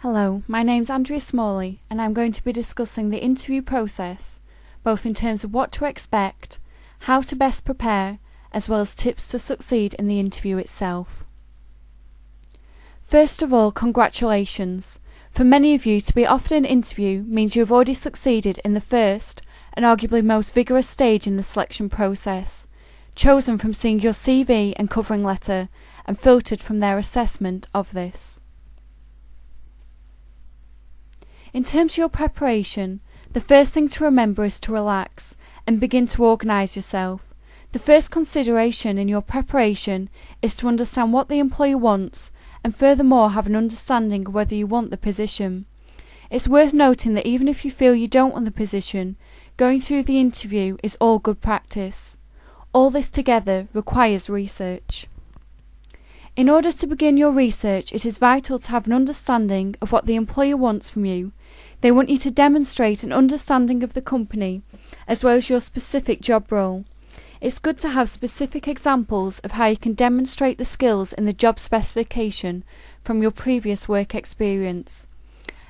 Hello, my name's Andrea Smalley and I'm going to be discussing the interview process, both in terms of what to expect, how to best prepare, as well as tips to succeed in the interview itself. First of all, congratulations. For many of you, to be offered an interview means you have already succeeded in the first and arguably most vigorous stage in the selection process, chosen from seeing your CV and covering letter and filtered from their assessment of this. In terms of your preparation, the first thing to remember is to relax and begin to organise yourself. The first consideration in your preparation is to understand what the employer wants and furthermore have an understanding of whether you want the position. It's worth noting that even if you feel you don't want the position, going through the interview is all good practice. All this together requires research. In order to begin your research, it is vital to have an understanding of what the employer wants from you. They want you to demonstrate an understanding of the company, as well as your specific job role. It's good to have specific examples of how you can demonstrate the skills in the job specification from your previous work experience,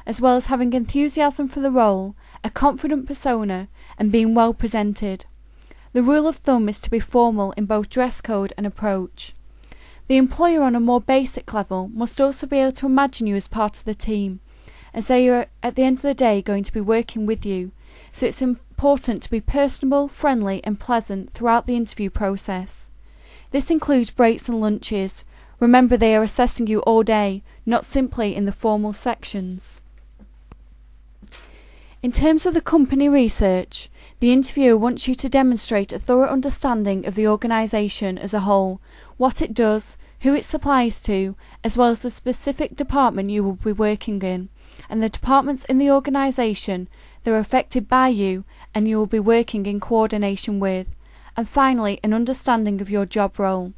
as well as having enthusiasm for the role, a confident persona, and being well presented. The rule of thumb is to be formal in both dress code and approach. The employer on a more basic level must also be able to imagine you as part of the team, as they are at the end of the day going to be working with you, so it's important to be personable, friendly and pleasant throughout the interview process. This includes breaks and lunches. Remember, they are assessing you all day, not simply in the formal sections. In terms of the company research, the interviewer wants you to demonstrate a thorough understanding of the organisation as a whole, what it does, who it supplies to, as well as the specific department you will be working in, and the departments in the organisation that are affected by you and you will be working in coordination with, and finally an understanding of your job role.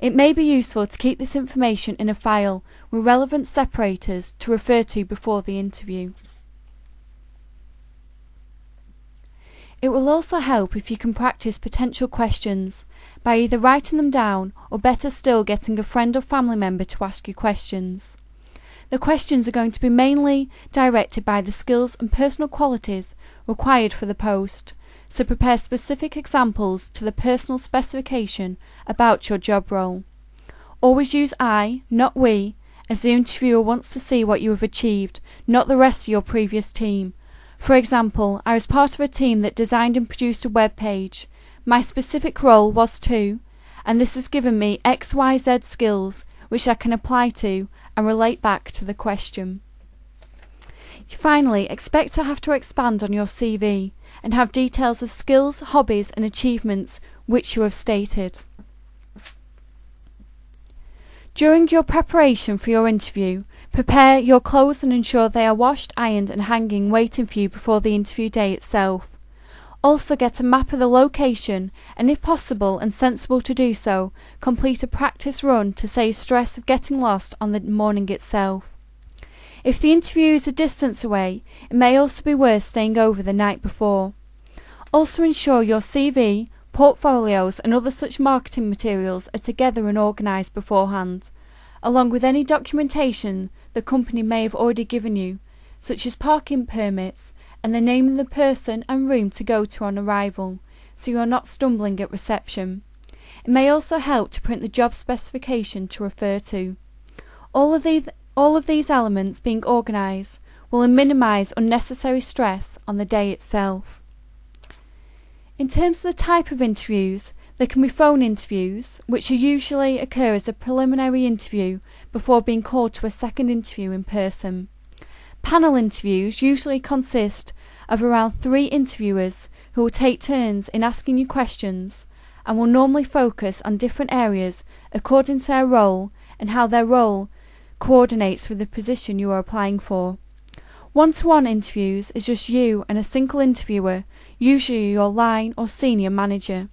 It may be useful to keep this information in a file with relevant separators to refer to before the interview. It will also help if you can practice potential questions by either writing them down or better still getting a friend or family member to ask you questions. The questions are going to be mainly directed by the skills and personal qualities required for the post, so prepare specific examples to the personal specification about your job role. Always use I, not we, as the interviewer wants to see what you have achieved, not the rest of your previous team. For example, I was part of a team that designed and produced a web page. My specific role was to, and this has given me XYZ skills which I can apply to and relate back to the question. Finally, expect to have to expand on your CV and have details of skills, hobbies and achievements which you have stated. During your preparation for your interview, prepare your clothes and ensure they are washed, ironed and hanging waiting for you before the interview day itself. Also get a map of the location and, if possible and sensible to do so, complete a practice run to save stress of getting lost on the morning itself. If the interview is a distance away, it may also be worth staying over the night before. Also ensure your CV, portfolios and other such marketing materials are together and organised beforehand, along with any documentation the company may have already given you, such as parking permits and the name of the person and room to go to on arrival, so you are not stumbling at reception. It may also help to print the job specification to refer to. All of these elements being organised will minimise unnecessary stress on the day itself. In terms of the type of interviews, there can be phone interviews, which usually occur as a preliminary interview before being called to a second interview in person. Panel interviews usually consist of around 3 interviewers who will take turns in asking you questions and will normally focus on different areas according to their role and how their role coordinates with the position you are applying for. One-to-one interviews is just you and a single interviewer, usually your line or senior manager.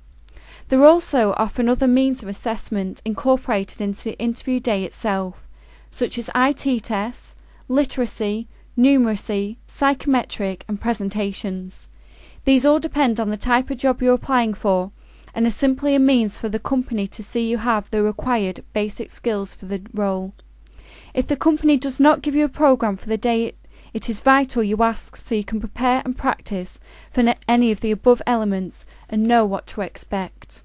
There are also often other means of assessment incorporated into the interview day itself, such as IT tests, literacy, numeracy, psychometric and presentations. These all depend on the type of job you're applying for and are simply a means for the company to see you have the required basic skills for the role. If the company does not give you a programme for the day, it is vital you ask so you can prepare and practice for any of the above elements and know what to expect.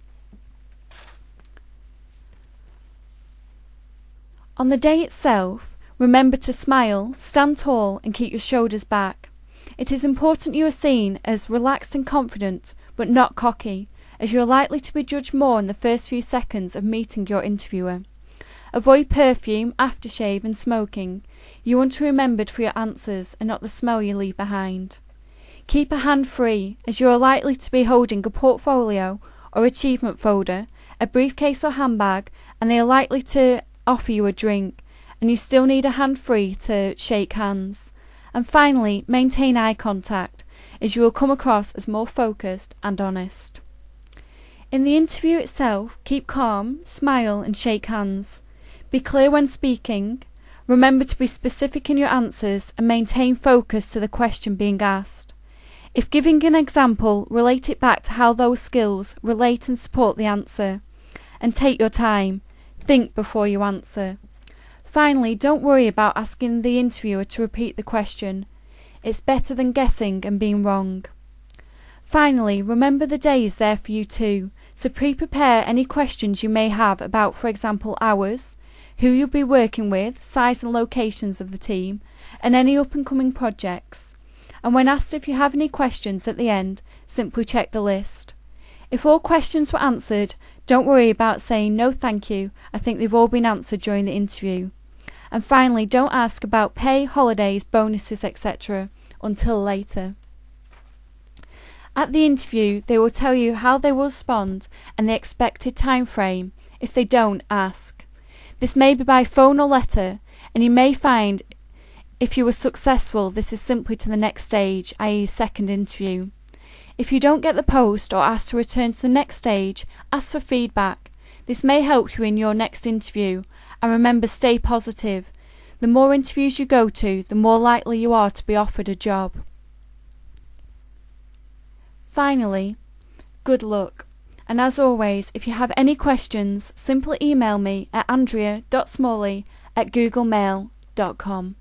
On the day itself, remember to smile, stand tall and keep your shoulders back. It is important you are seen as relaxed and confident, but not cocky, as you are likely to be judged more in the first few seconds of meeting your interviewer. Avoid perfume, aftershave and smoking. You want to be remembered for your answers and not the smell you leave behind. Keep a hand free, as you are likely to be holding a portfolio or achievement folder, a briefcase or handbag, and they are likely to offer you a drink, and you still need a hand free to shake hands. And finally, maintain eye contact, as you will come across as more focused and honest. In the interview itself, keep calm, smile and shake hands. Be clear when speaking. Remember to be specific in your answers and maintain focus to the question being asked. If giving an example, relate it back to how those skills relate and support the answer. And take your time. Think before you answer. Finally, don't worry about asking the interviewer to repeat the question. It's better than guessing and being wrong. Finally, remember the day is there for you too, so pre-prepare any questions you may have about, for example, hours, who you'll be working with, size and locations of the team, and any up-and-coming projects. And when asked if you have any questions at the end, simply check the list. If all questions were answered, don't worry about saying no thank you, I think they've all been answered during the interview. And finally, don't ask about pay, holidays, bonuses, etc. until later. At the interview, they will tell you how they will respond and the expected time frame. If they don't, ask. This may be by phone or letter, and you may find if you were successful, this is simply to the next stage, i.e. second interview. If you don't get the post or asked to return to the next stage, ask for feedback. This may help you in your next interview, and remember, stay positive. The more interviews you go to, the more likely you are to be offered a job. Finally, good luck. And as always, if you have any questions, simply email me at andrea.smalley@googlemail.com.